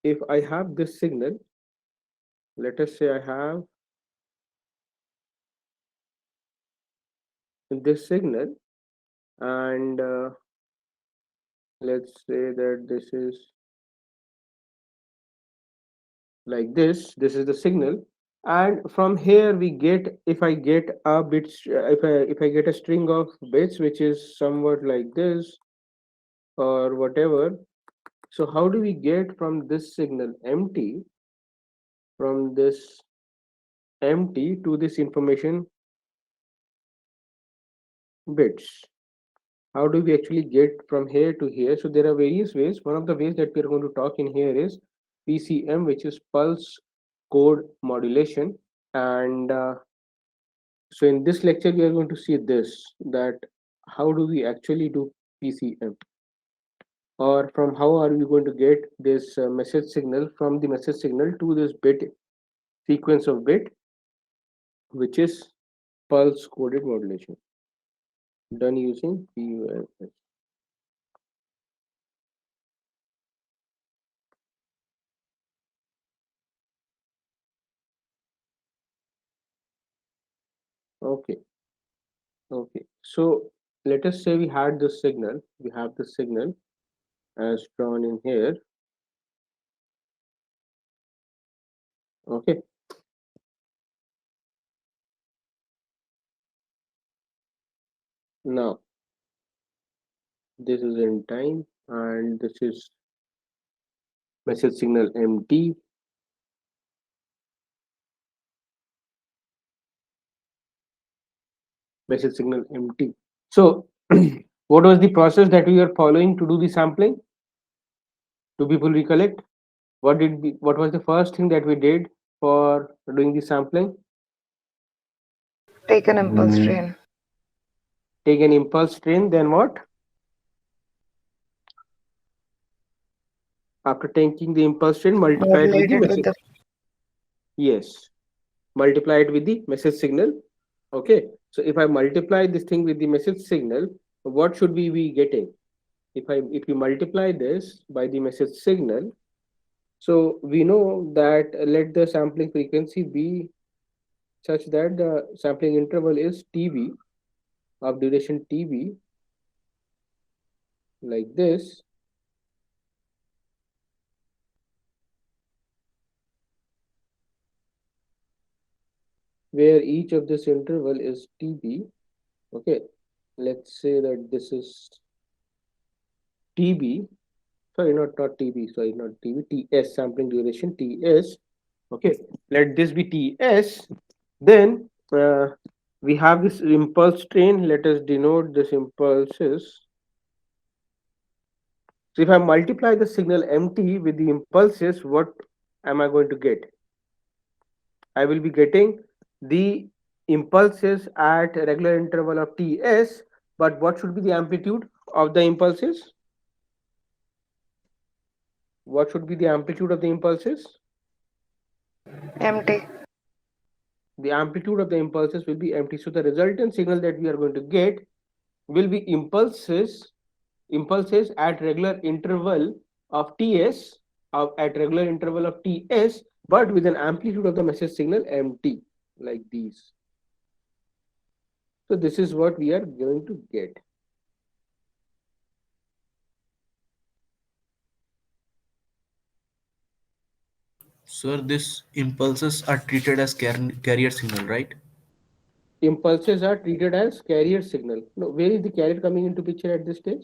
if I have this signal, let us say I have this signal, and let's say that this is like this is the signal, and from here we get, if I get a bit, if I get a string of bits which is somewhat like this or whatever. So how do we get from this signal empty, from this empty to this information bits? How do we actually get from here to here? So there are various ways. One of the ways that we are going to talk in here is PCM, which is pulse code modulation. And so in this lecture, we are going to see this, that how do we actually do PCM, or from how are we going to get this message signal, from the message signal to this bit sequence of bit, which is pulse coded modulation done using PUFS. Okay, okay. So let us say we had this signal, we have the signal as drawn in here. Okay, now this is in time, and this is message signal MT. Message signal MT. So what was the process that we were following to do the sampling? Do people recollect? What was the first thing that we did for doing the sampling? Take an impulse train. Take an impulse train, then what? After taking the impulse train, multiply it with Modulate the it with message. the Yes, multiply it with the message signal. Okay, so if I multiply this thing with the message signal, what should we be getting? If you multiply this by the message signal, so we know that let the sampling frequency be such that the sampling interval is TB, of duration TB, like this, where each of this interval is TB. Okay, let's say that this is TB, sorry, not TB, sorry, not TB, TS, sampling duration TS. Okay, let this be TS. Then we have this impulse train. Let us denote this impulses. So if I multiply the signal MT with the impulses, what am I going to get? I will be getting the impulses at a regular interval of Ts, but what should be the amplitude of the impulses? What should be the amplitude of the impulses? empty. The amplitude of the impulses will be empty. So the resultant signal that we are going to get will be impulses at regular interval of Ts, at regular interval of Ts, but with an amplitude of the message signal MT, like these. So this is what we are going to get. Sir, these impulses are treated as carrier signal, right? Impulses are treated as carrier signal. No, where is the carrier coming into picture at this stage?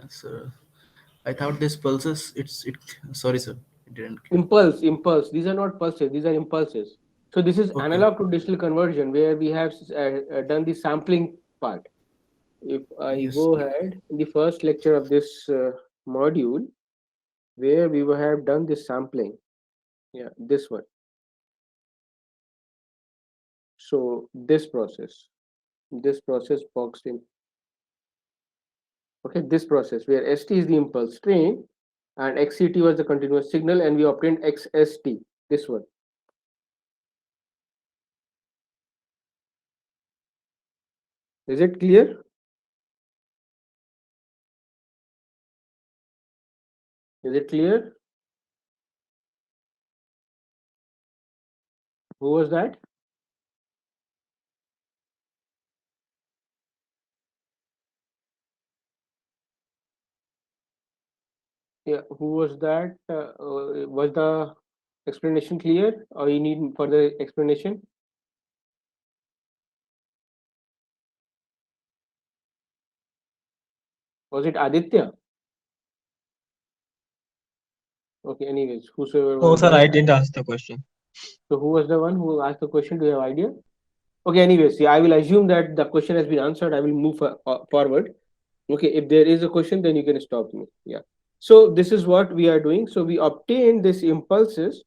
Sir, I thought these pulses. It. Sorry, sir. It didn't. Impulse. These are not pulses. These are impulses. So this is Okay. analog to digital conversion, where we have done the sampling part. If I Yes. go ahead in the first lecture of this module, where we will have done this sampling, yeah, this one. So this process boxed in. Okay, this process where ST is the impulse train and XCT was the continuous signal, and we obtained XST. This one. Is it clear? Is it clear? Who was that? Yeah, who was that? Was the explanation clear, or you need further explanation? Was it Aditya? Okay, anyways, whosoever Oh, was sir, there. I didn't ask the question. So, who was the one who asked the question? Do you have idea? Okay, anyways, yeah, I will assume that the question has been answered. I will move forward. Okay, if there is a question, then you can stop me. Yeah. So, this is what we are doing. So, we obtain these impulses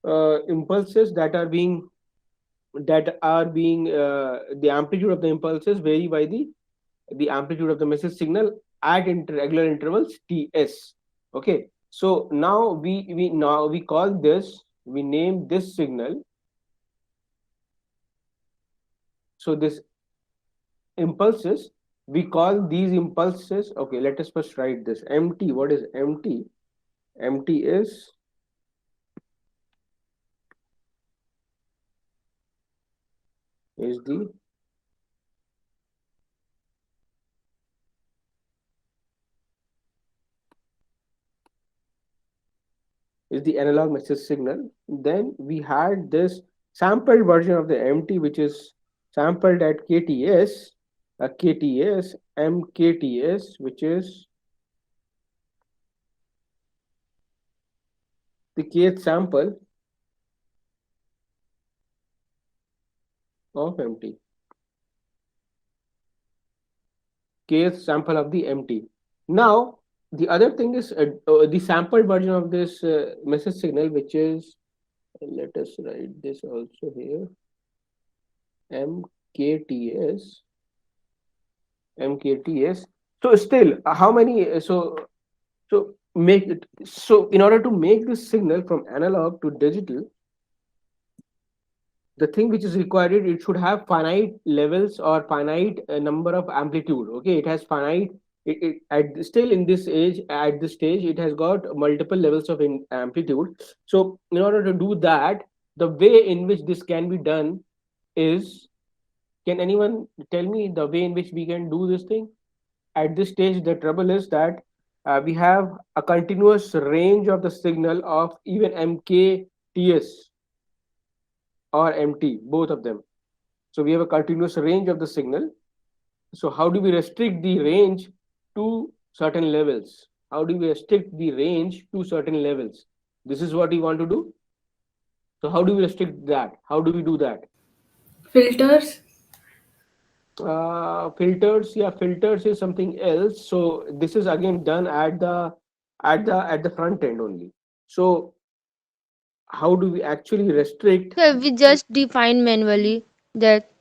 that are being the amplitude of the impulses vary by the amplitude of the message signal at regular intervals ts. Okay, so now we call this, we name this signal. So this impulses, we call these impulses. Okay, let us first write this mt. What is mt? Mt is the analog message signal. Then we had this sampled version of the MT, which is sampled at KTS, KTS, MKTS, which is the kth sample of MT, kth sample of the MT. Now, the other thing is the sampled version of this message signal, which is, let us write this also here, MKTS, MKTS. So still, how many? So make it, so in order to make this signal from analog to digital, the thing which is required, it should have finite levels or finite number of amplitude. Okay, it has finite. Still in this age, at this stage, it has got multiple levels of amplitude. So in order to do that, the way in which this can be done is, can anyone tell me the way in which we can do this thing? At this stage, the trouble is that we have a continuous range of the signal of even mkts or mt, both of them. So we have a continuous range of the signal. So how do we restrict the range to certain levels? How do we restrict the range to certain levels? This is what we want to do. So how do we restrict that? How do we do that? Filters. Filters, yeah, filters is something else. So this is again done at the front end only. So how do we actually restrict? So we just define manually that.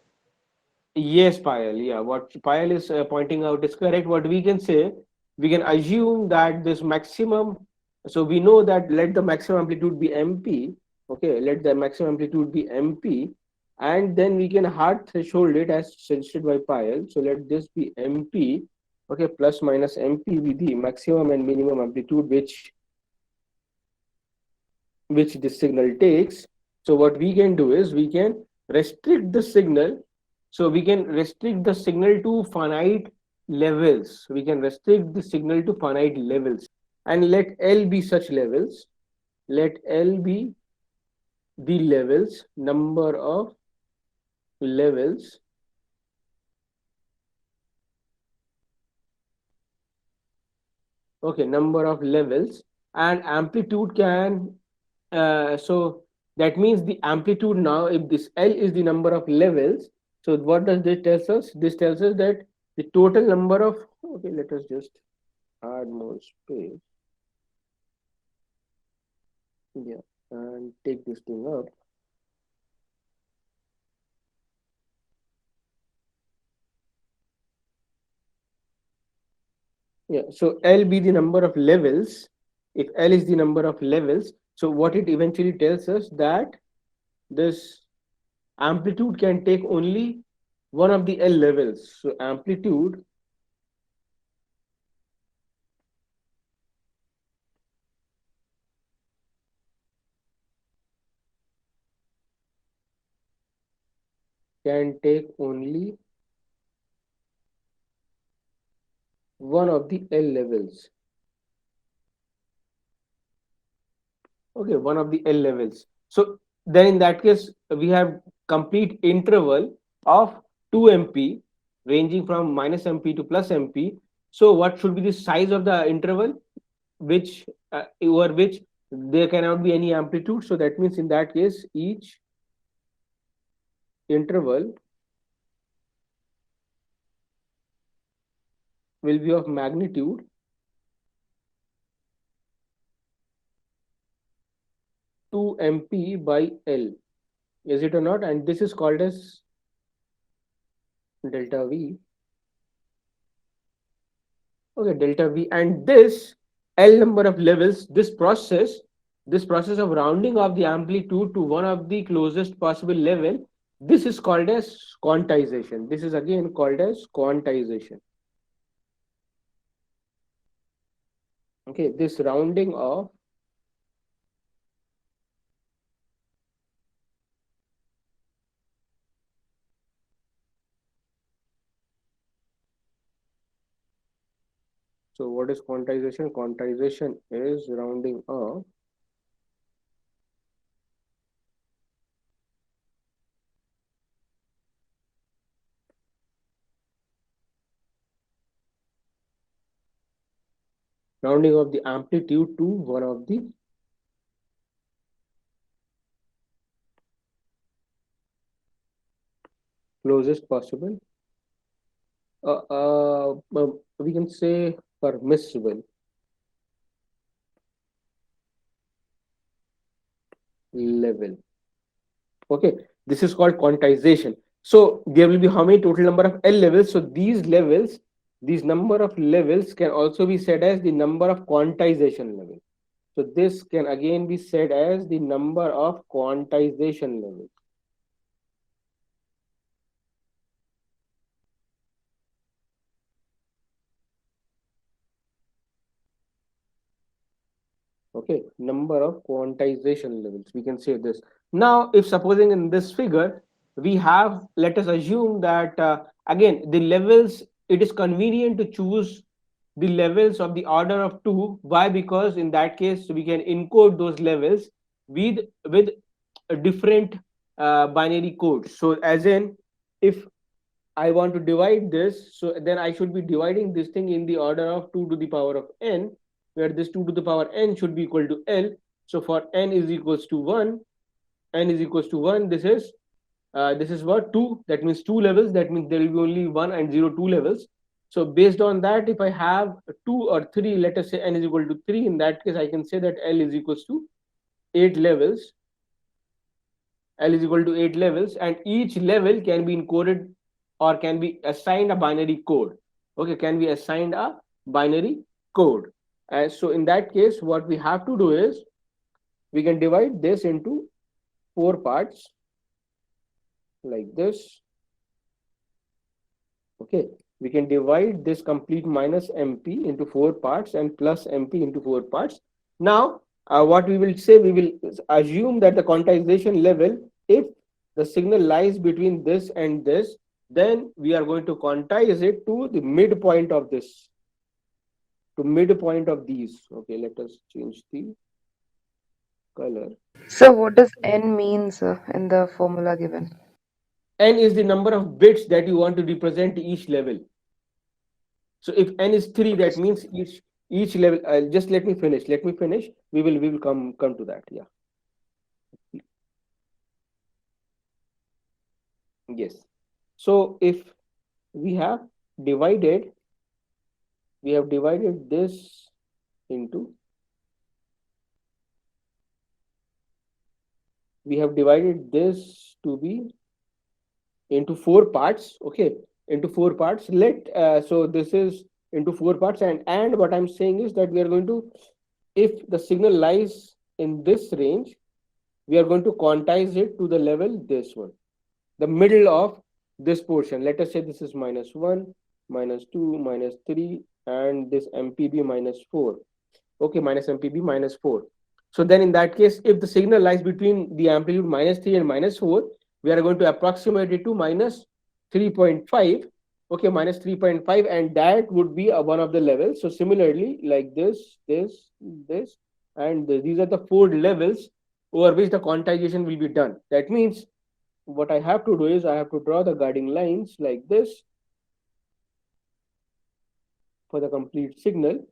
Yes, Payal. Yeah, what Payal is pointing out is correct. What we can say, we can assume that this maximum. So we know that let the maximum amplitude be MP. Okay, let the maximum amplitude be MP, and then we can hard threshold it as suggested by Payal. So let this be MP. Okay, plus minus MP with the maximum and minimum amplitude which this signal takes. So what we can do is we can restrict the signal. So we can restrict the signal to finite levels. We can restrict the signal to finite levels and let L be such levels. Let L be the levels, number of levels. Okay, number of levels, and amplitude can, so that means the amplitude now, if this L is the number of levels, so what does this tells us? This tells us that the total number of, okay, let us just add more space. Yeah, and take this thing up. Yeah, so L be the number of levels. If L is the number of levels, so what it eventually tells us that this amplitude can take only one of the L levels. So amplitude can take only one of the L levels. Okay, one of the L levels. So then in that case, we have complete interval of 2 MP ranging from minus MP to plus MP. So what should be the size of the interval which over which there cannot be any amplitude? So that means in that case, each interval will be of magnitude 2 MP by L. Is it or not? And this is called as delta V. Okay, delta V. And this L number of levels, this process of rounding of the amplitude to one of the closest possible level, this is called as quantization. This is again called as quantization. Okay, this rounding of so what is quantization? Quantization is rounding of the amplitude to one of the closest possible, we can say permissible level. Okay, this is called quantization. So there will be how many total number of L levels? So these levels, these number of levels can also be said as the number of quantization levels. So this can again be said as the number of quantization levels. Okay, number of quantization levels, we can say this. Now if supposing in this figure we have, let us assume that again the levels, it is convenient to choose the levels of the order of 2. Why? Because in that case we can encode those levels with a different binary codes. So as in, if I want to divide this, so then I should be dividing this thing in the order of 2 to the power of n, where this 2 to the power n should be equal to L. So for n is equals to 1, n is equals to 1, this is what 2, that means 2 levels, that means there will be only 1 and 0 2 levels. So based on that, if I have 2 or 3, let us say n is equal to 3, in that case I can say that L is equals to 8 levels. L is equal to 8 levels, and each level can be encoded or can be assigned a binary code. Okay, can be assigned a binary code. So in that case, what we have to do is we can divide this into 4 parts like this. Okay, we can divide this complete minus MP into 4 parts and plus MP into 4 parts. Now, what we will say, we will assume that the quantization level, if the signal lies between this and this, then we are going to quantize it to the midpoint of this, to midpoint of these. Okay, let us change the color. So, what does n means in the formula given? N is the number of bits that you want to represent each level. So if n is 3, Okay. that means each level. Just let me finish. Let me finish. We will come to that. Yeah. Yes. So if we have divided, this into, we have divided this to be into 4 parts. Okay, into 4 parts. So this is into 4 parts, and what I'm saying is that we are going to, if the signal lies in this range, we are going to quantize it to the level this one, the middle of this portion. Let us say this is -1, -2, -3, and this mpb -4. Okay, minus mpb -4. So then in that case, if the signal lies between the amplitude -3 and -4, We are going to approximate it to minus 3.5. Okay, minus 3.5, and that would be one of the levels. So similarly, like this, and these are the four levels over which the quantization will be done. That means what I have to do is I have to draw the guiding lines like this for the complete signal.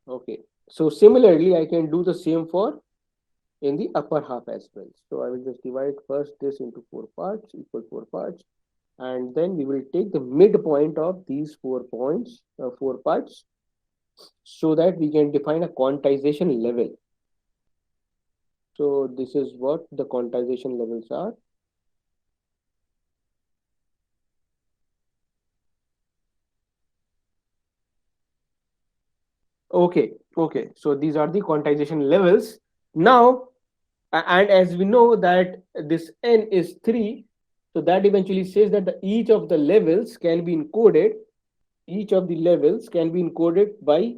Okay, so similarly, I can do the same for in the upper half as well. So I will just divide first this into four parts, equal four parts, and then we will take the midpoint of these 4 points, four parts, so that we can define a quantization level. So this is what the quantization levels are. Okay, okay. So these are the quantization levels. Now, and as we know that this n is 3, so that eventually says that each of the levels can be encoded, each of the levels can be encoded by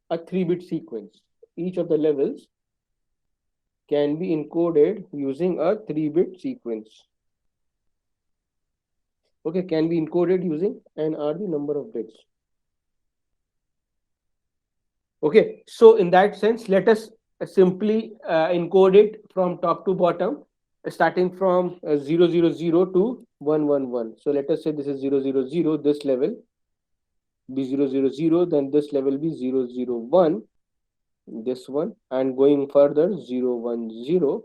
a 3-bit sequence. Each of the levels can be encoded using a 3-bit sequence. Okay, can be encoded using n are the number of bits. Okay, so in that sense, let us simply encode it from top to bottom, starting from 000 to 111. So let us say this is 000, this level be 000, then this level be 001, this one, and going further 010,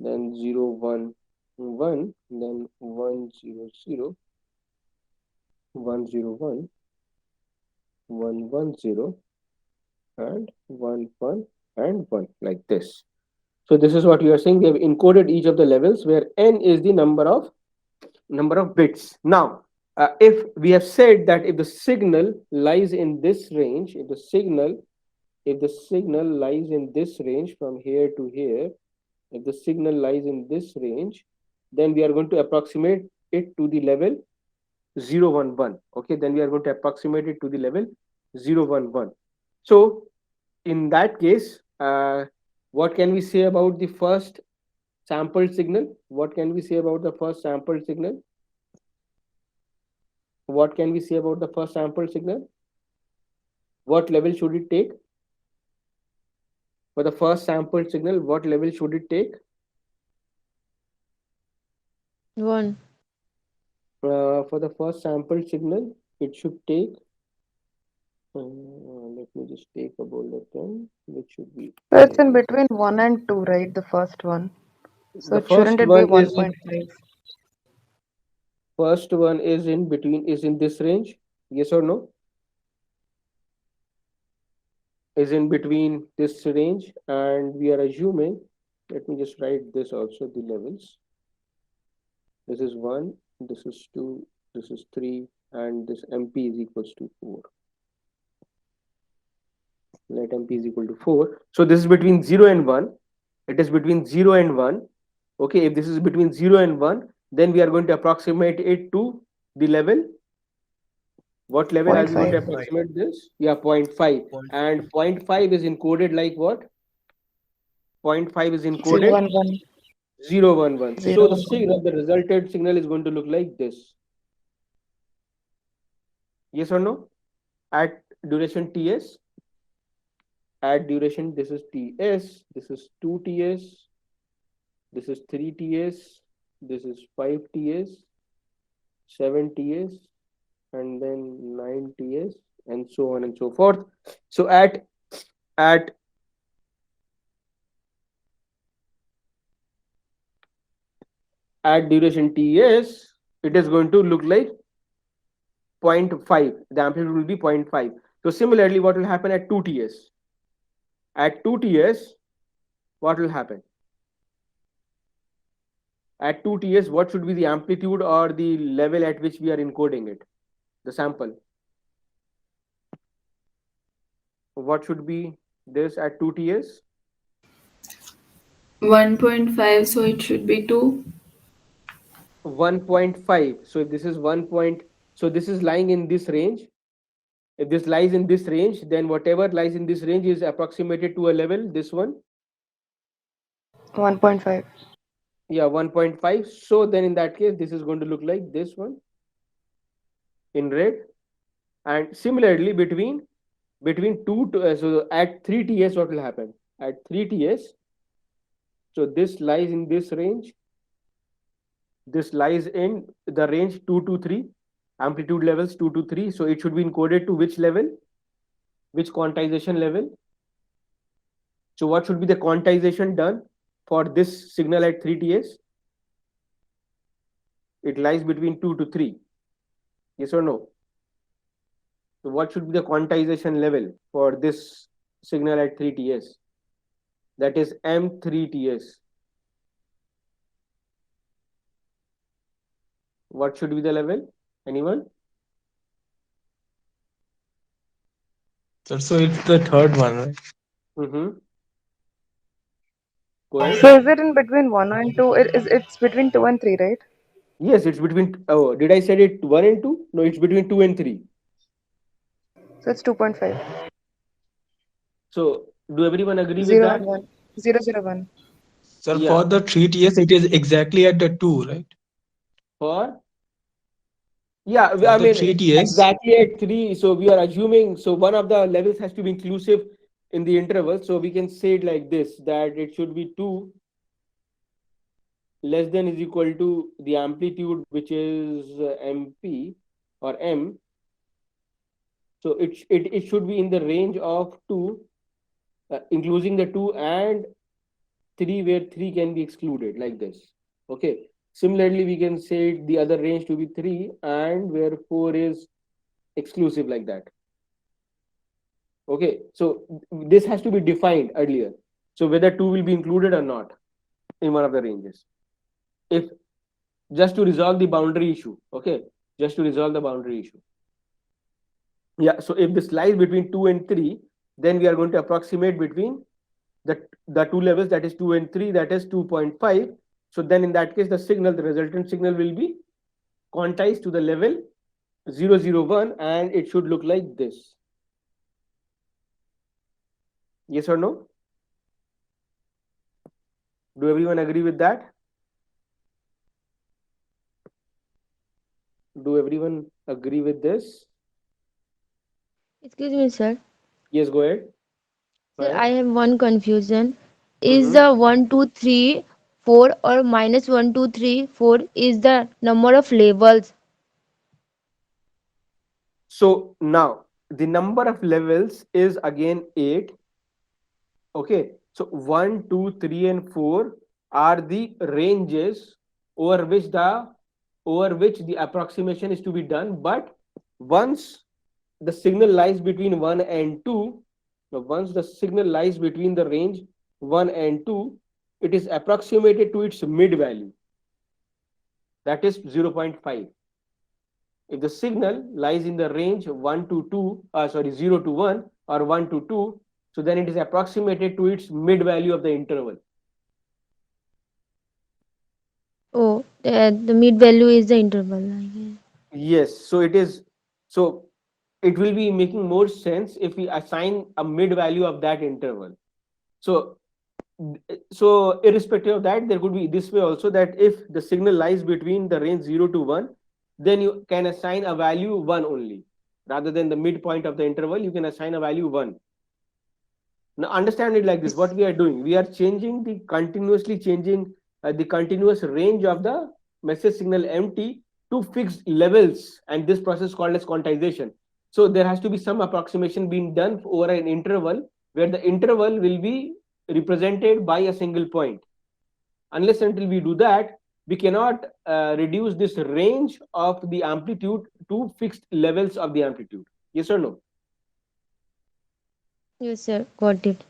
then 011, then 100, 101, 110, and 11 and 1, like this. So this is what you are saying. We have encoded each of the levels where n is the number of bits. Now, if we have said that if the signal lies in this range, if the signal lies in this range from here to here, if the signal lies in this range, then we are going to approximate it to the level 011. Okay, then we are going to approximate it to the level 011. So in that case, what can we say about the first sampled signal? What can we say about the first sampled signal? What can we say about the first sampled signal? What level should it take? For the first sampled signal, what level should it take? 1. For the first sampled signal, it should take, let me just take a bullet pen, which should be So it's in here. between 1 and 2, right? The first one. So The shouldn't it be 1.5? first one is in between, is in this range. Yes or no? Is in between this range, and we are assuming, let me just write this also, the levels. This is 1, this is 2, this is 3, and this MP is equals to 4. Let MP is equal to 4. So this is between 0 and 1. It is between 0 and 1. Okay, if this is between 0 and 1, then we are going to approximate it to the level. What level are we going to 0.5. approximate this? Yeah, 0.5. Point And 0.5 is encoded like what? 0.5 is encoded 011. 011. So the 011. signal, the resulted signal is going to look like this. Yes or no? At duration Ts, at duration, this is Ts, this is 2Ts, this is 3Ts, this is 5Ts, 7Ts, and then 9Ts, and so on and so forth. So at at duration Ts, it is going to look like 0.5. The amplitude will be 0.5. So similarly, what will happen at 2Ts? At 2Ts, what will happen? At 2Ts, what should be the amplitude or the level at which we are encoding it? The sample. What should be this at 2Ts? 1.5, so it should be 2. 1.5. So if this is 1 point, so this is lying in this range. If this lies in this range, then whatever lies in this range is approximated to a level, this one. 1.5. Yeah, 1.5. So then in that case, this is going to look like this one in red. And similarly, between two to so at 3 ts, what will happen? At 3 ts, so this lies in this range. This lies in the range 2 to 3, amplitude levels 2 to 3. So it should be encoded to which level? Which quantization level? So what should be the quantization done for this signal at 3 ts? It lies between 2 to 3. Yes or no? So what should be the quantization level for this signal at 3 ts? That is M3 ts. What should be the level? Anyone? Sir, so it's the third one, right? Mm-hmm. Go ahead. So is it in between 1 and 2? It's between 2 and 3, right? Yes, it's between. Oh, did I said it 1 and 2? No, it's between 2 and 3. So it's 2.5. So do everyone agree with 0 and that? 1. 0, 0, 1. Sir, Yeah. for the 3 TS, it is exactly at the 2, right? For yeah, For I the mean 3 TS, exactly at 3. So we are assuming. So one of the levels has to be inclusive in the interval. So we can say it like this: that it should be 2 less than is equal to the amplitude, which is MP or M. So it should be in the range of 2, including the 2 and 3, where 3 can be excluded, like this. Okay. Similarly, we can say the other range to be 3 and where 4 is exclusive, like that. Okay. So this has to be defined earlier. So whether 2 will be included or not in one of the ranges. If just to resolve the boundary issue. Okay. Just to resolve the boundary issue. Yeah. So if this lies between 2 and 3, then we are going to approximate between the two levels, that is 2 and 3, that is 2.5. So then in that case, the resultant signal will be quantized to the level 001, and it should look like this. Yes or no? Do everyone agree with that? Do everyone agree with this? Excuse me, sir. Yes, go ahead. Sir, Fine. I have one confusion. Is Mm-hmm. the 1, 2, 3, 4 or minus 1, 2, 3, 4 is the number of levels? So now the number of levels is again 8. Okay. So 1, 2, 3, and 4 are the ranges over which the approximation is to be done. But once the signal lies between 1 and 2, once the signal lies between the range 1 and 2, it is approximated to its mid value, that is 0.5. If the signal lies in the range 1 to 2, 0 to 1 or 1 to 2, so then it is approximated to its mid value of the interval. Oh, the mid value is the interval, I guess. Yes, so it is. So it will be making more sense if we assign a mid value of that interval. So irrespective of that, there could be this way also, that if the signal lies between the range 0 to 1, then you can assign a value 1 only. Rather than the midpoint of the interval, you can assign a value 1. Now understand it like this: what Yes. we are doing, we are continuously changing the continuous range of the message signal MT to fixed levels, and this process called as quantization. So there has to be some approximation being done over an interval, where the interval will be represented by a single point. Unless until we do that, we cannot reduce this range of the amplitude to fixed levels of the amplitude. Yes or no? Yes, sir. Got it.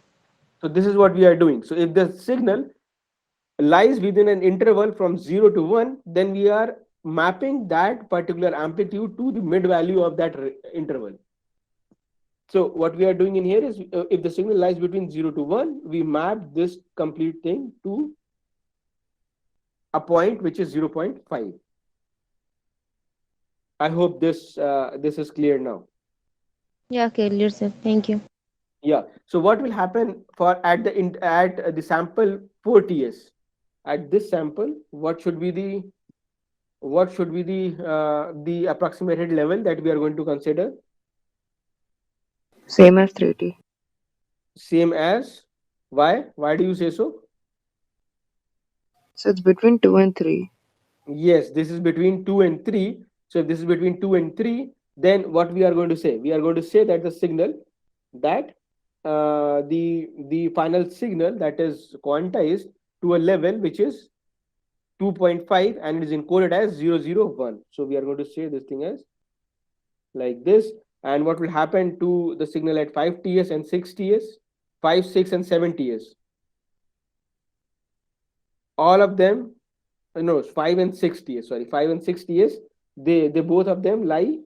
So this is what we are doing. So if the signal lies within an interval from 0 to 1, then we are mapping that particular amplitude to the mid value of that interval. So what we are doing in here is, if the signal lies between 0 to 1, we map this complete thing to a point which is 0.5. I hope this is clear now. Yeah, clear, sir. Thank you. Yeah. So what will happen for at the sample 4ts? At this sample, what should be the approximated level that we are going to consider? Same as 3T. Same as, why? Why do you say so? So it's between 2 and 3. Yes, this is between 2 and 3. So if this is between 2 and 3, then what we are going to say? We are going to say that the signal, that the final signal, that is quantized to a level which is 2.5 and it is encoded as 001. So we are going to say this thing as like this. And what will happen to the signal at 5ts and 6ts, 5, 6, and 7ts? All of them, no, 5 and 6ts, sorry, 5 and 6ts, they both of them lie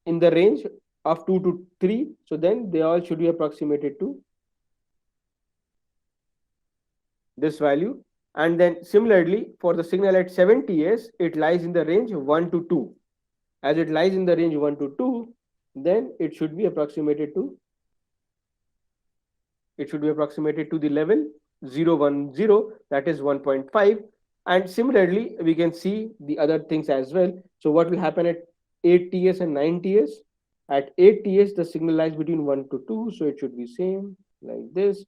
in the range of 2 to 3. So then they all should be approximated to this value. And then similarly, for the signal at 7ts, it lies in the range 1 to 2. As it lies in the range 1 to 2, then it should be approximated to the level 010, that is 1.5. And similarly, we can see the other things as well. So what will happen at 8ts and 9ts? At 8ts, the signal lies between 1 to 2, so it should be same like this.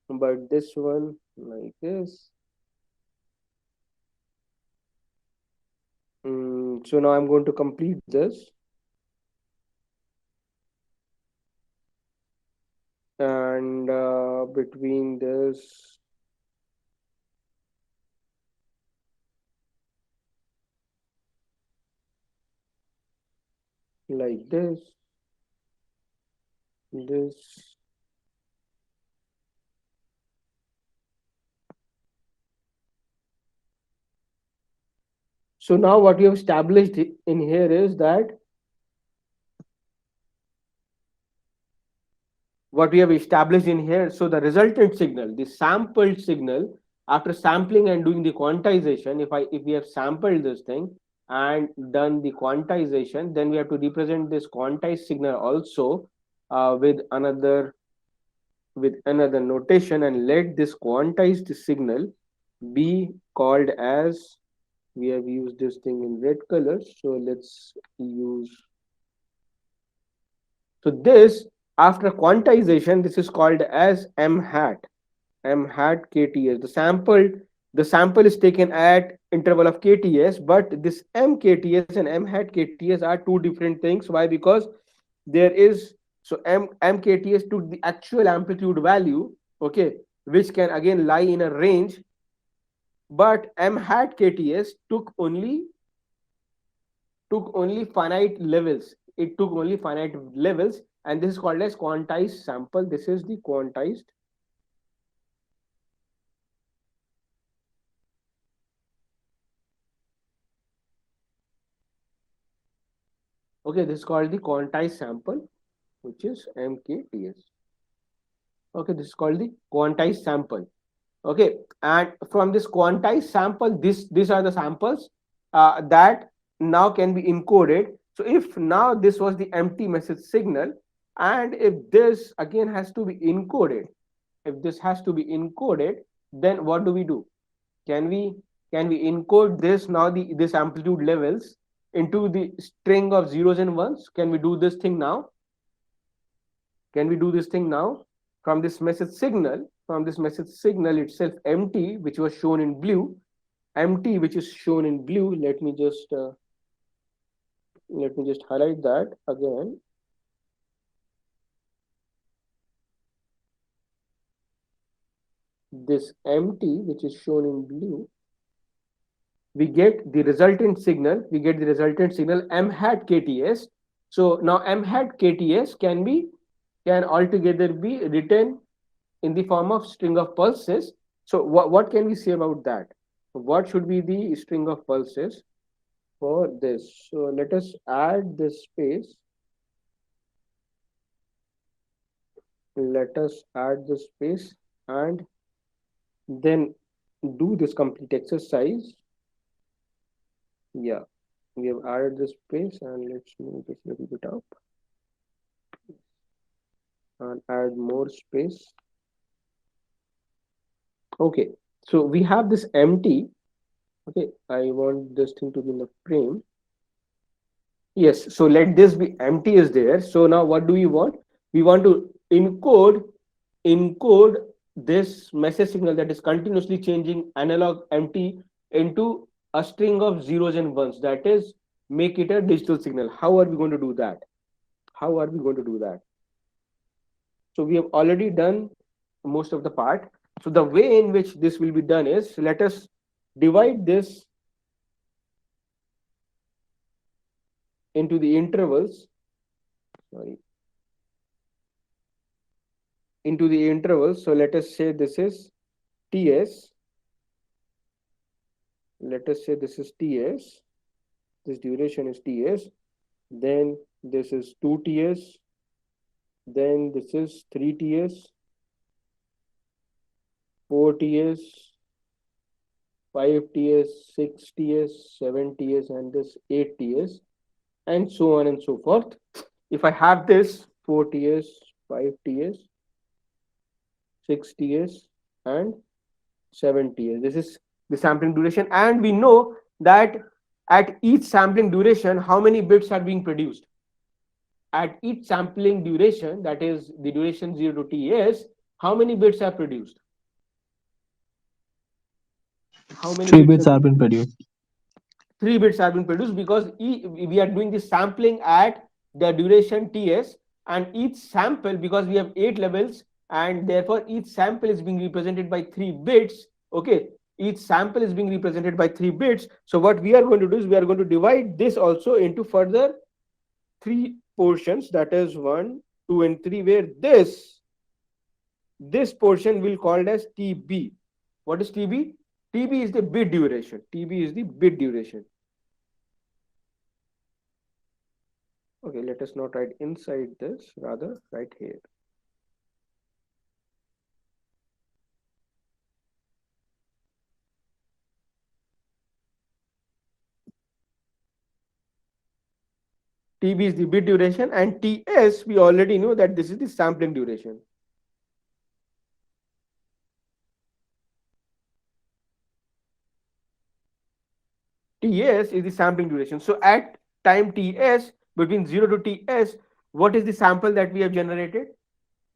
But this one like this. So now I'm going to complete this. And between this, like this. So now what we have established in here is that what we have established in here, so the resultant signal, the sampled signal, after sampling and doing the quantization, if we have sampled this thing and done the quantization, then we have to represent this quantized signal also with another notation, and let this quantized signal be called as, we have used this thing in red color, so let's use, so this, after quantization, this is called as m hat, kts. The sample is taken at interval of kts, but this m kts and m hat kts are two different things. Why? Because there is, so m kts took the actual amplitude value, okay, which can again lie in a range, but m hat kts took only finite levels. It took only finite levels, and this is called as quantized sample. This is the quantized. Okay, this is called the quantized sample, which is MKTS. Okay, this is called the quantized sample. Okay, and from this quantized sample, these are the samples that now can be encoded. So if now this was the empty message signal, and if this again has to be encoded, then what do? Can we encode this now, this amplitude levels into the string of zeros and ones? Can we do this thing now? From this message signal, itself, empty, which was shown in blue, which is shown in blue. Let me just highlight that again. This empty, which is shown in blue, we get the resultant signal. M hat kts. So now m hat kts can altogether be written in the form of string of pulses. So what can we say about that? What should be the string of pulses for this? So let us add this space. And then do this complete exercise. Yeah, we have added this space, and let's move this a little bit up and add more space. Okay, so we have this empty. Okay, I want this thing to be in the frame. Yes, so let this be empty is there. So now what do we want? We want to encode this message signal that is continuously changing analog empty into a string of zeros and ones. That is, make it a digital signal. How are we going to do that? How are we going to do that? So we have already done most of the part. So the way in which this will be done is, let us divide this into the intervals. Sorry, into the intervals. So let us say this is TS. Let us say this is TS. This duration is TS. Then this is 2TS. Then this is 3TS, 4TS, 5TS, 6TS, 7TS, and this 8TS, and so on and so forth. If I have this 4TS, 5TS, 6TS, and 7TS, this is the sampling duration, and we know that at each sampling duration, how many bits are being produced. At each sampling duration, that is the duration 0 to TS, how many bits are produced? How many 3 bits are bits being have been produced? produced. 3 bits are being produced because we are doing the sampling at the duration TS, and each sample, because we have 8 levels, and therefore each sample is being represented by 3 bits. Okay, each sample is being represented by 3 bits. So what we are going to do is we are going to divide this also into further 3 portions, that is 1, 2, and 3, where this portion will called as TB. What is TB? TB is the bit duration. TB is the bit duration. Okay, let us not write inside this, rather write here. TB is the bit duration, and TS, we already know that this is the sampling duration. TS is the sampling duration. So at time TS, between 0 to TS, what is the sample that we have generated?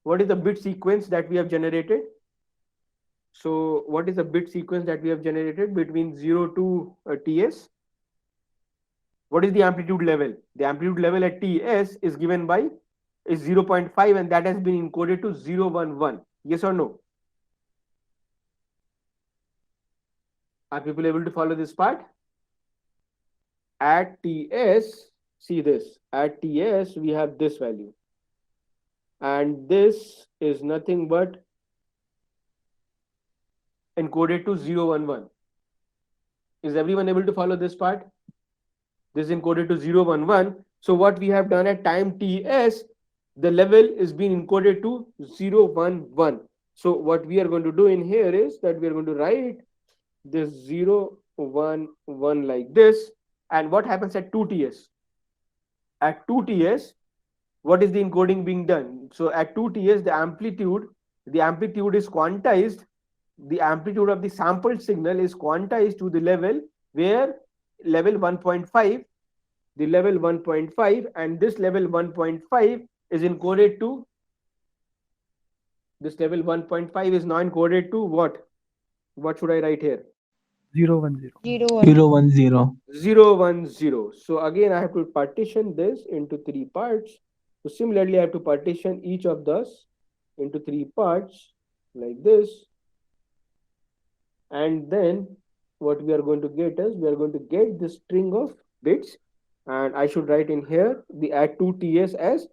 What is the bit sequence that we have generated? So what is the bit sequence that we have generated between 0 to TS? What is the amplitude level? The amplitude level at TS is given by is 0.5, and that has been encoded to 011. Yes or no? Are people able to follow this part? At TS, see this, at TS we have this value, and this is nothing but encoded to 011. Is everyone able to follow this part? This is encoded to 011. So what we have done at time TS, the level is being encoded to 011. So what we are going to do in here is that we are going to write this 011 like this. And what happens at 2TS? At 2TS, what is the encoding being done? So at 2TS, the amplitude is quantized. The amplitude of the sampled signal is quantized to the level where level 1.5, the level 1.5, and this level 1.5 is encoded to, this level 1.5 is now encoded to what? What should I write here? 010. 0 1. 010. 010. So again, I have to partition this into 3 parts. So similarly, I have to partition each of those into 3 parts like this. And then what we are going to get is, we are going to get this string of bits, and I should write in here the at 2TS as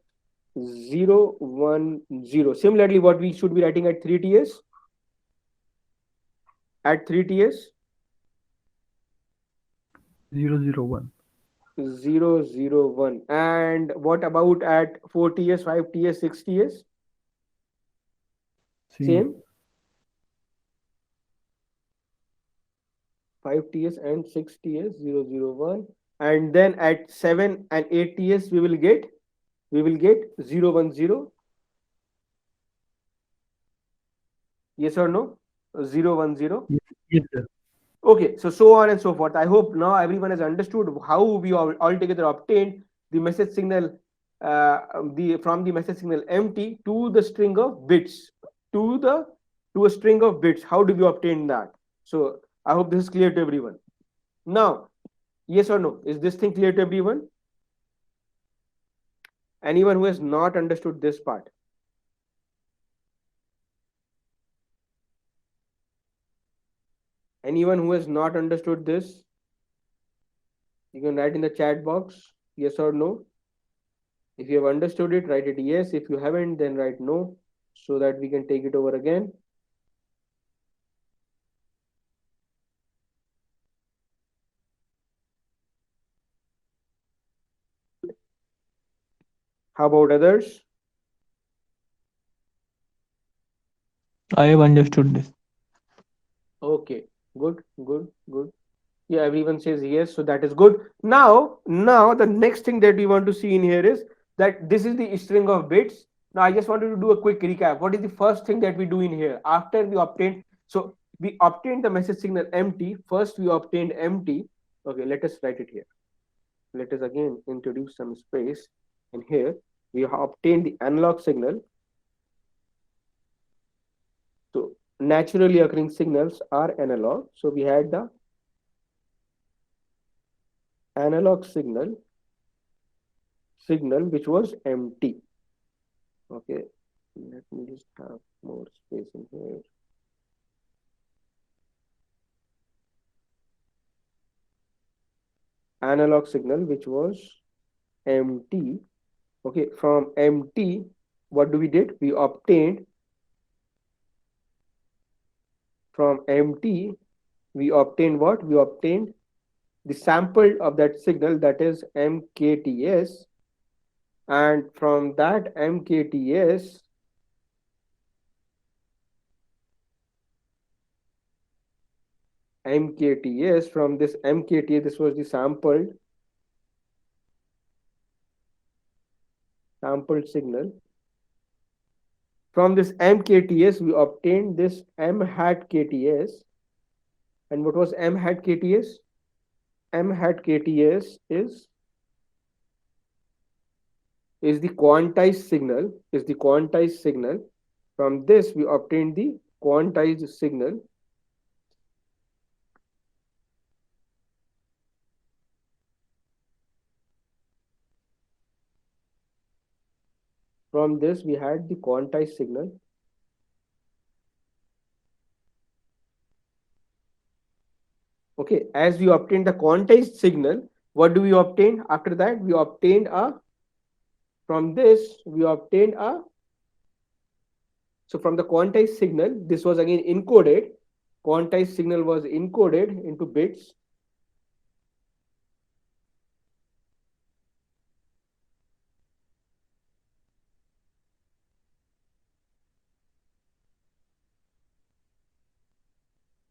010. Similarly, what we should be writing at 3TS? At 3TS? 001. 001. And what about at 4TS, 5TS, 6TS? Same. Same. 5 ts and 6 ts, 001, and then at 7 and 8 ts we will get 010. Yes or no? 010. Yes, yes, sir. Okay, so on and so forth. I hope now everyone has understood how we all together obtained the message signal, the from the message signal empty to the string of bits, to the to a string of bits. How do we obtain that? So I hope this is clear to everyone. Now, yes or no? Is this thing clear to everyone? Anyone who has not understood this part? Anyone who has not understood this, you can write in the chat box yes or no. If you have understood it, write it yes. If you haven't, then write no so that we can take it over again. How about others? I have understood this. Okay, good, good, good. Yeah, everyone says yes, so that is good. Now the next thing that we want to see in here is that this is the string of bits. Now I just wanted to do a quick recap. What is the first thing that we do in here after we obtained? So we obtained the message signal empty. First we obtained empty. Okay, let us write it here. Let us again introduce some space in here. We have obtained the analog signal. So naturally occurring signals are analog. So we had the analog signal which was empty. Okay, let me just have more space in here. Analog signal which was empty. Okay, from empty, what do we did? We obtained from empty. We obtained what? We obtained the sample of that signal, that is MKTS, and from that MKTS, from this MKTS, this was the sampled signal. From this MKTS, we obtained this M hat KTS. And what was M hat KTS? M hat KTS is the quantized signal, From this, we obtained the quantized signal. From this, we had the quantized signal. Okay, as we obtained the quantized signal, what do we obtain after that? We obtained a, from this, we obtained a, so from the quantized signal, this was again encoded. Quantized signal was encoded into bits.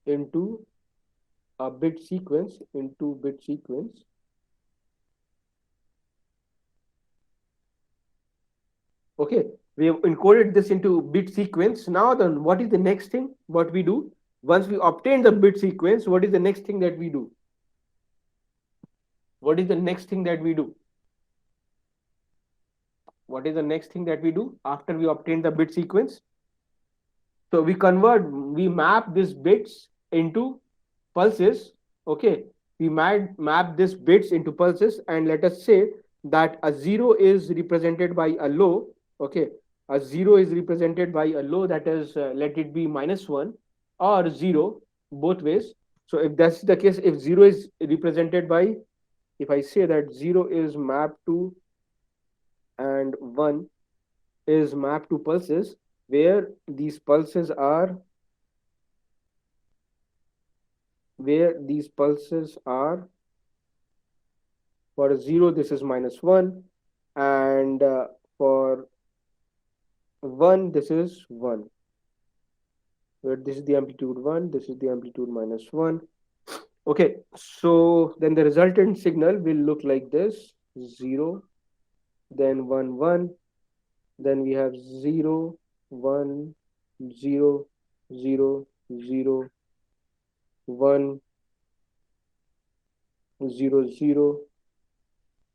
Into a bit sequence, Okay, we have encoded this into bit sequence. Now then, what is the next thing? What we do? Once we obtain the bit sequence, what is the next thing that we do? What is the next thing that we do? What is the next thing that we do after we obtain the bit sequence? So we map these bits into pulses. Okay, we map these bits into pulses, and let us say that a zero is represented by a low. Okay, a zero is represented by a low, that is, let it be -1 or 0, both ways. So if that's the case, if zero is represented by, if I say that 0 is mapped to and 1 is mapped to pulses, where these pulses are for 0 this is -1, and for 1 this is 1, where this is the amplitude 1, this is the amplitude -1. Okay, so then the resultant signal will look like this: 0, then 1, 1, then we have 0, 1, 0, 0, 0, 1, 0, 0,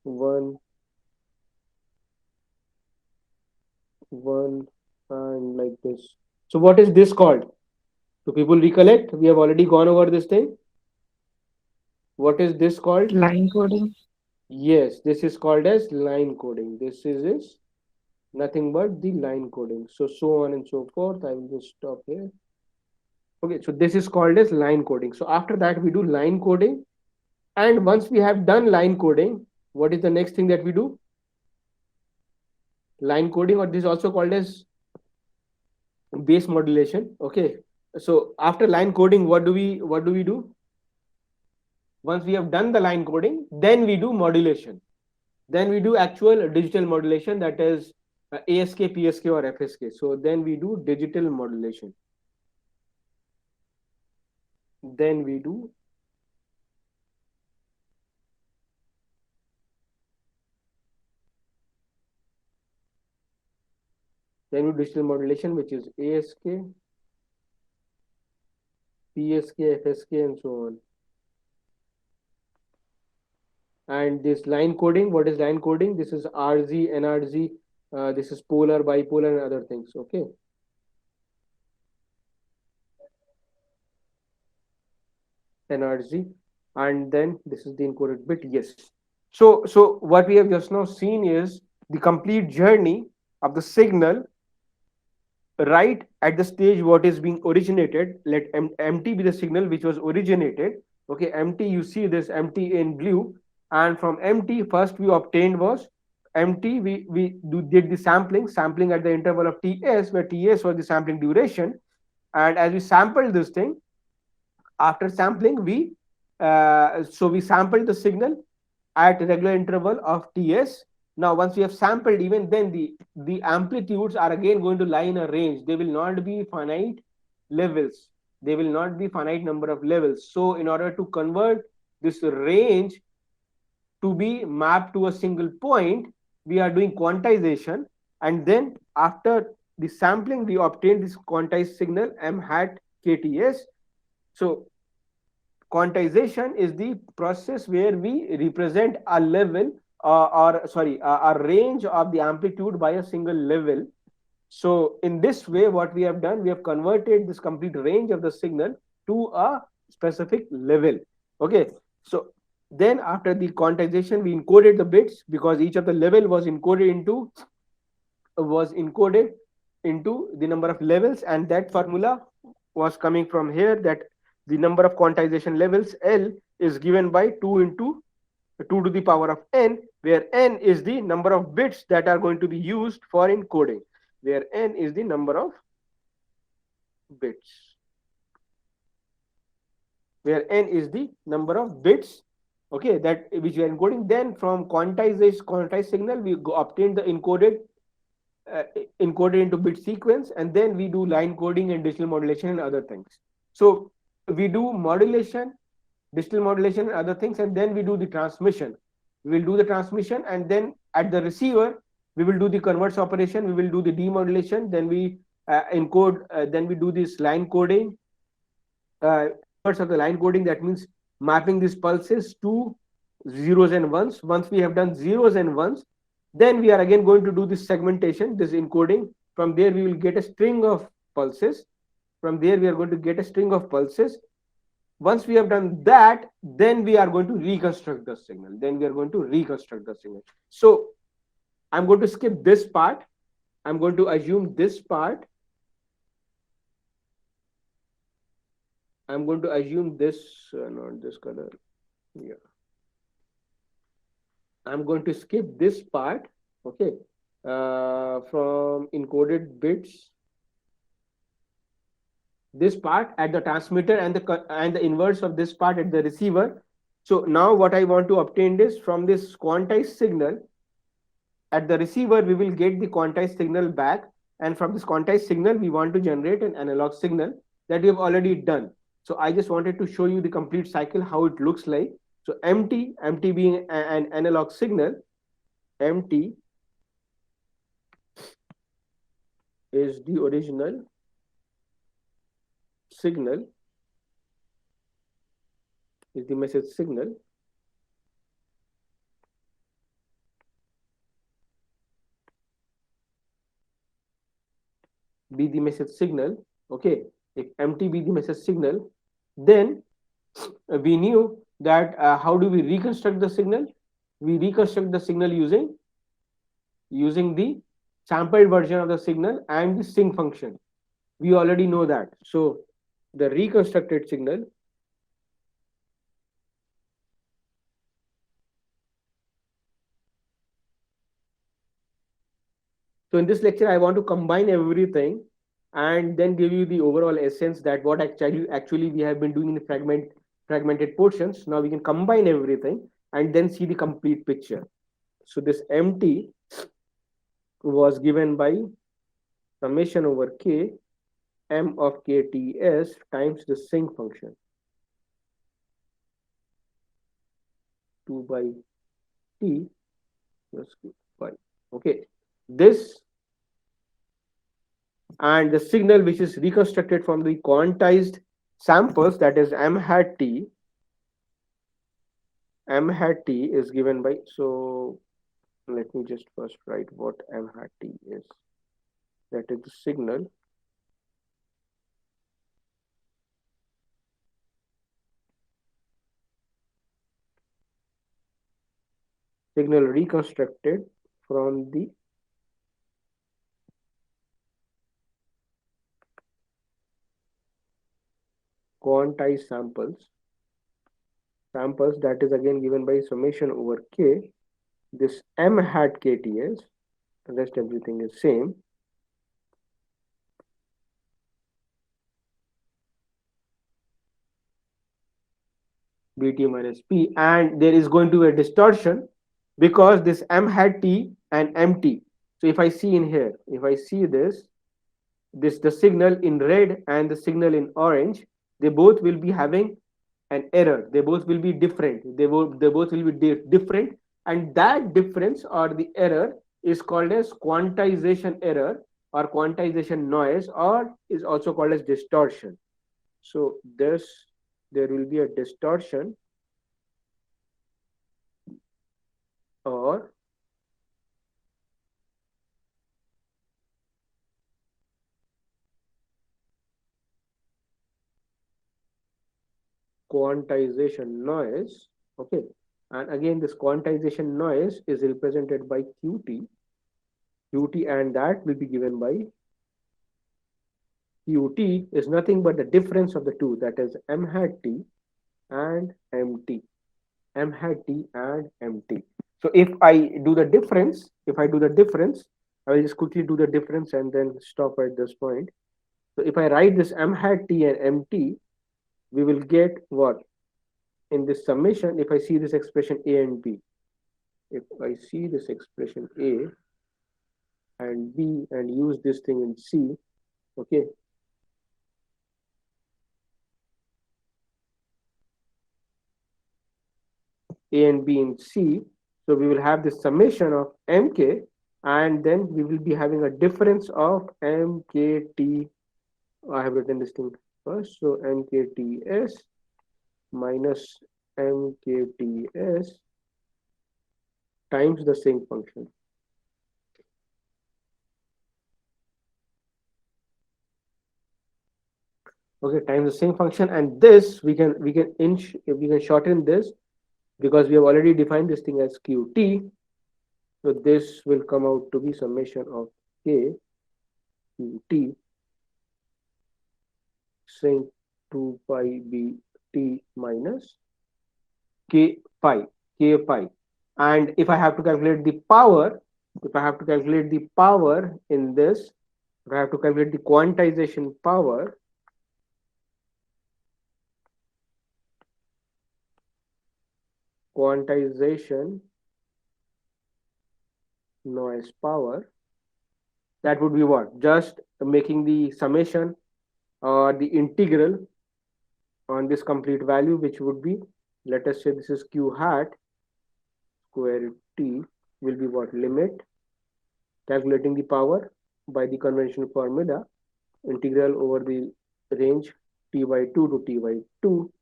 1, 1, and like this. So, what is this called? Do people recollect? We have already gone over this thing. What is this called? Line coding. Yes, this is called as line coding. This is nothing but the line coding. So on and so forth. I will just stop here. Okay, so this is called as line coding. So after that, we do line coding. And once we have done line coding, what is the next thing that we do? Line coding, or this is also called as base modulation. Okay. So after line coding, what do we do? Once we have done the line coding, then we do modulation. Then we do actual digital modulation, that is ASK, PSK, or FSK. So then we do digital modulation. Then we do digital modulation, which is ASK, PSK, FSK, and so on. And this line coding, what is line coding? This is RZ, NRZ, this is polar, bipolar, and other things. Okay. NRZ, and then this is the encoded bit. Yes. So what we have just now seen is the complete journey of the signal right at the stage what is being originated. Let empty be the signal which was originated. Okay, empty, you see this empty in blue, and from empty first we obtained was empty. We did the sampling at the interval of ts, where ts was the sampling duration. And as we sampled this thing, after sampling we sampled the signal at regular interval of ts. Now once we have sampled, even then the amplitudes are again going to lie in a range. They will not be finite levels, they will not be finite number of levels. So in order to convert this range to be mapped to a single point, we are doing quantization, and then after the sampling we obtain this quantized signal m hat kts. So quantization is the process where we represent a level or sorry a range of the amplitude by a single level. So in this way, what we have done, we have converted this complete range of the signal to a specific level. Okay, so then after the quantization we encoded the bits, because each of the level was encoded into the number of levels, and that formula was coming from here, that the number of quantization levels L is given by 2 into 2 to the power of n, where n is the number of bits that are going to be used for encoding, where n is the number of bits, okay, that which we are encoding. Then from quantized signal we obtain the encoded into bit sequence, and then we do line coding and digital modulation and other things. So we do modulation, digital modulation and other things, and then we do the transmission. We will do the transmission, and then at the receiver we will do the converts operation, we will do the demodulation, then we encode, then we do this line coding, inverse of the line coding, that means mapping these pulses to zeros and ones. Once we have done zeros and ones, then we are again going to do this segmentation, this encoding. From there we will get a string of pulses. Once we have done that, then we are going to reconstruct the signal. So I'm going to skip this part. I'm going to assume this part. I'm going to assume this, not this color. Yeah. I'm going to skip this part. Okay. From encoded bits, this part at the transmitter, and the inverse of this part at the receiver. So now what I want to obtain is, from this quantized signal at the receiver we will get the quantized signal back, and from this quantized signal we want to generate an analog signal, that we have already done. So I just wanted to show you the complete cycle, how it looks like. So MT being an analog signal, MT is the original signal, is the message signal. Be the message signal. Okay, if MT be the message signal, then we knew that how do we reconstruct the signal? We reconstruct the signal using the sampled version of the signal and the sync function. We already know that. So the reconstructed signal So in this lecture, I want to combine everything and then give you the overall essence that what actually we have been doing in fragmented portions. Now we can combine everything and then see the complete picture. So this MT was given by summation over K M of KTS times the sync function 2 by T plus Q by. Okay, this and the signal which is reconstructed from the quantized samples, that is M hat T is given by, so let me just first write what M hat T is. That is the signal reconstructed from the quantized samples that is again given by summation over K. This M hat KTS, rest everything is same. Bt minus P, and there is going to be a distortion because this M hat T and MT. So if I see in here, if I see this the signal in red and the signal in orange, they both will be having an error. They both will be different. They both will be different, and that difference or the error is called as quantization error or quantization noise, or is also called as distortion. So there will be a distortion or quantization noise. Okay, and again this quantization noise is represented by qt, and that will be given by qt is nothing but the difference of the two, that is M hat T and MT. M hat T and MT. So if I do the difference, I will just quickly do the difference and then stop at this point. So if I write this M hat T and MT, we will get what? In this summation, if I see this expression A and B, if I see this expression A and B and use this thing in C, okay, A and B in C, so we will have this summation of MK, and then we will be having a difference of MKT. I have written this thing first, so MKTS minus MKTS times the sync function. Okay, times the sync function, and this we can shorten this because we have already defined this thing as Qt. So this will come out to be summation of K Qt sync 2 pi B T minus K pi, and if I have to calculate the power, in this, if I have to calculate the quantization power, quantization noise power, that would be what? Just making the summation or the integral on this complete value, which would be, let us say this is q hat square t, will be what? Limit, calculating the power by the conventional formula, integral over the range t by 2 to t by 2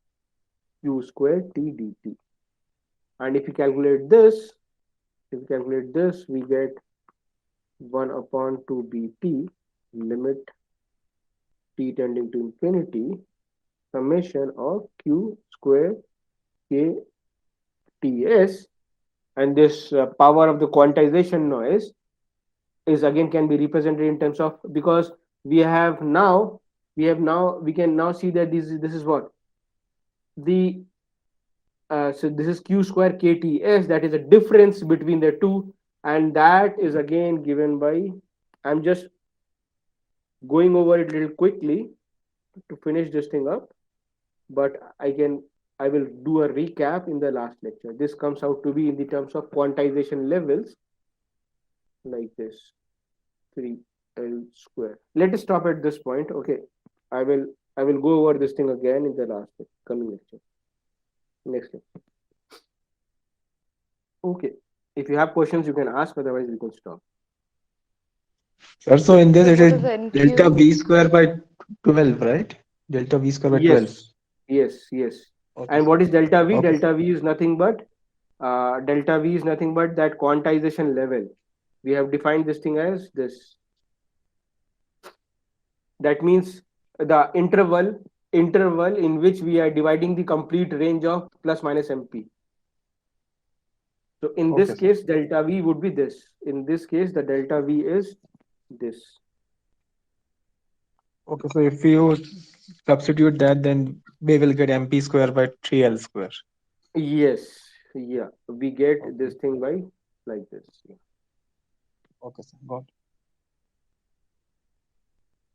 q square t dt. And if you calculate this, we get 1 upon 2 bt, limit t tending to infinity, summation of q square k ts. And this power of the quantization noise is again can be represented in terms of, because we can now see that this is what the so this is q square kts, that is a difference between the two, and that is again given by, I'm just going over it a little quickly to finish this thing up, but I will do a recap in the last lecture. This comes out to be in the terms of quantization levels like this, 3l square. Let us stop at this point. Okay, I will go over this thing again in the last coming lecture. Next lecture. Okay. If you have questions, you can ask. Otherwise, we can stop. Sir, so in this So it what is is delta NQ? v square by 12, right? Delta v square by 12. Yes, yes. Okay, And sir. what is delta V? Okay. Delta V is nothing but that quantization level. We have defined this thing as this. That means the interval in which we are dividing the complete range of plus minus MP. So in this Okay, sir. case, delta V would be this. In this case, the delta V is this. Okay, so if you substitute that, then we will get mp square by 3l square. Yes, yeah. We get Okay. this thing by like this. Okay, sir. Got it.